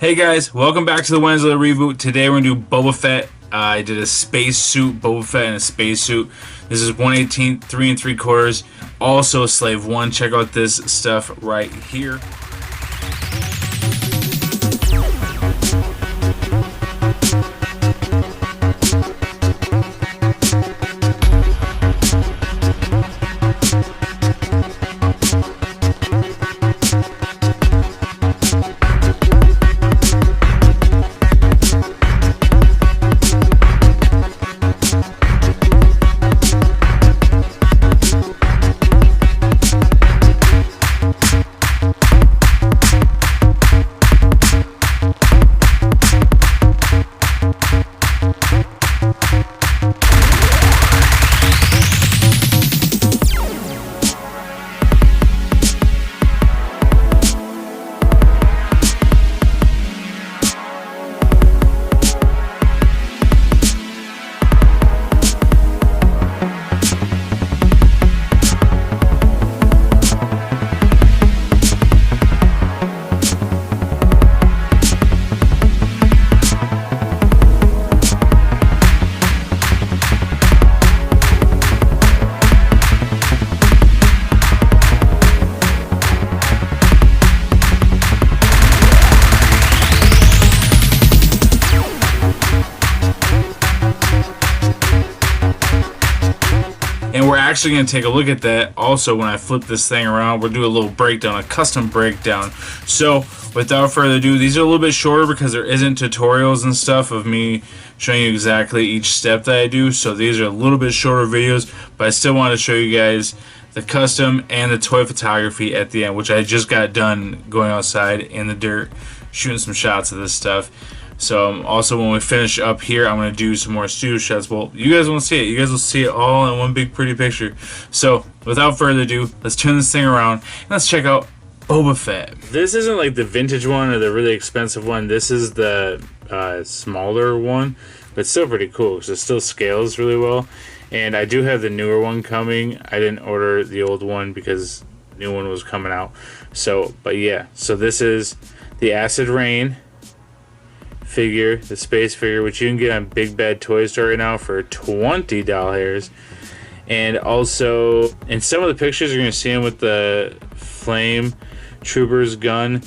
Hey guys, welcome back to the Wednesday reboot. Today we're gonna do Boba Fett. I did a space suit, Boba Fett in a space suit. This is 1/18, 3 3/4. Also Slave 1. Check out this stuff right here. And we're actually going to take a look at that also when I flip this thing around. We'll do a little breakdown, a custom breakdown. So without further ado, these are a little bit shorter because there isn't tutorials and stuff of me showing you exactly each step that I do. So these are a little bit shorter videos, but I still want to show you guys the custom and the toy photography at the end, which I just got done going outside in the dirt, shooting some shots of this stuff. So also when we finish up here, I'm going to do some more studio shots. Well, you guys won't see it. You guys will see it all in one big pretty picture. So without further ado, let's turn this thing around and let's check out Boba Fett. This isn't like the vintage one or the really expensive one. This is the smaller one, but still pretty cool because it still scales really well. And I do have the newer one coming. I didn't order the old one because the new one was coming out. So, but yeah. So this is the Acid Rain figure, the space figure, which you can get on Big Bad Toy Store right now for $20. And also in some of the pictures you're going to see him with the Flame Trooper's gun.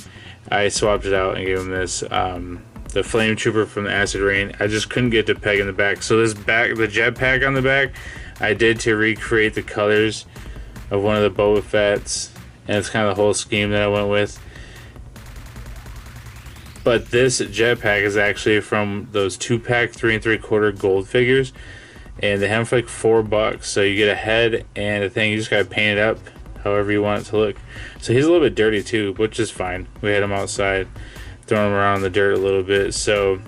I swapped it out and gave him this the Flame Trooper from the Acid Rain. I just couldn't get the peg in the back, so this back, the jetpack on the back, I did to recreate the colors of one of the Boba Fett's, and it's kind of the whole scheme that I went with. But this jetpack is actually from those 2-pack 3 3/4 gold figures, and they have them for like $4. So you get a head and a thing. You just gotta paint it up however you want it to look. So he's a little bit dirty too, which is fine. We had him outside, throwing him around in the dirt a little bit. So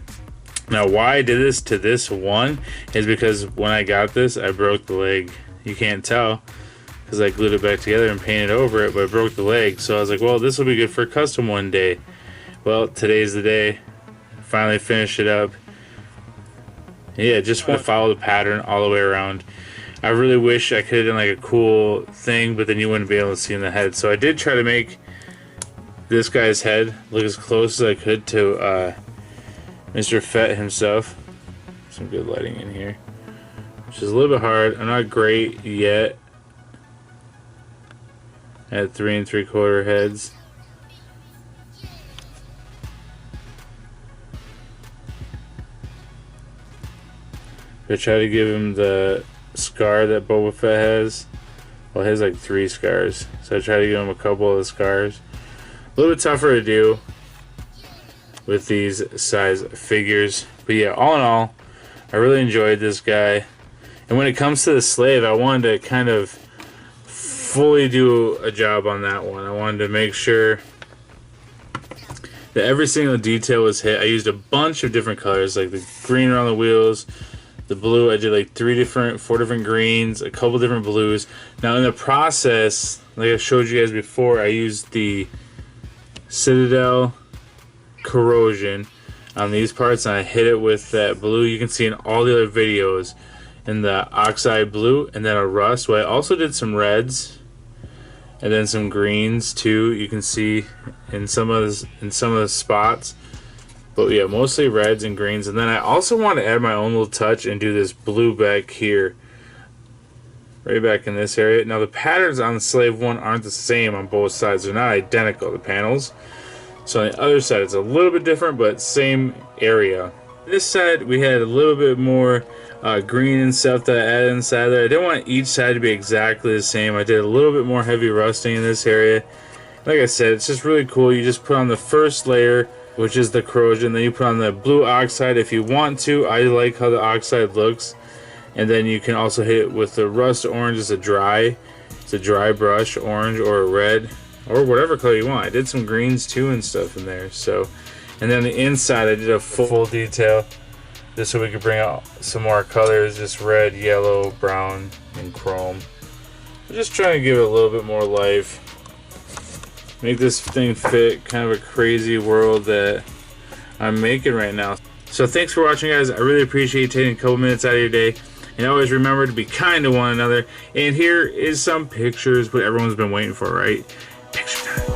now why I did this to this one is because when I got this, I broke the leg. You can't tell because I glued it back together and painted over it, but I broke the leg. So I was like, well, this will be good for a custom one day. Well, today's the day. Finally finished it up. Yeah, just want to follow the pattern all the way around. I really wish I could have done like a cool thing, but then you wouldn't be able to see in the head. So I did try to make this guy's head look as close as I could to Mr. Fett himself. Some good lighting in here, which is a little bit hard. I'm not great yet at 3 3/4 heads. I try to give him the scar that Boba Fett has. Well, he has like 3 scars, so I try to give him a couple of the scars. A little bit tougher to do with these size figures, but yeah, all in all, I really enjoyed this guy. And when it comes to the slave, I wanted to kind of fully do a job on that one. I wanted to make sure that every single detail was hit. I used a bunch of different colors, like the green around the wheels, the blue. I did like 4 different greens, a couple different blues. Now in the process, like I showed you guys before, I used the Citadel Corrosion on these parts, and I hit it with that blue you can see in all the other videos, in the oxide blue, and then a rust. Well, I also did some reds and then some greens too. You can see in some of the spots. But yeah, mostly reds and greens. And then I also want to add my own little touch and do this blue back here. Right back in this area. Now the patterns on the Slave 1 aren't the same on both sides. They're not identical, the panels. So on the other side it's a little bit different, but same area. This side we had a little bit more green and stuff that I added inside there. I didn't want each side to be exactly the same. I did a little bit more heavy rusting in this area. Like I said, it's just really cool. You just put on the first layer, which is the corrosion, then you put on the blue oxide if you want to. I like how the oxide looks. And then you can also hit it with the rust orange. It's a dry brush orange, or a red, or whatever color you want. I did some greens too and stuff in there. So, and then the inside I did a full detail just so we could bring out some more colors, just red, yellow, brown, and chrome. I'm just trying to give it a little bit more life, make this thing fit kind of a crazy world that I'm making right now. So thanks for watching, guys. I really appreciate you taking a couple minutes out of your day. And always remember to be kind to one another. And here is some pictures, what everyone's been waiting for, right? Picture time.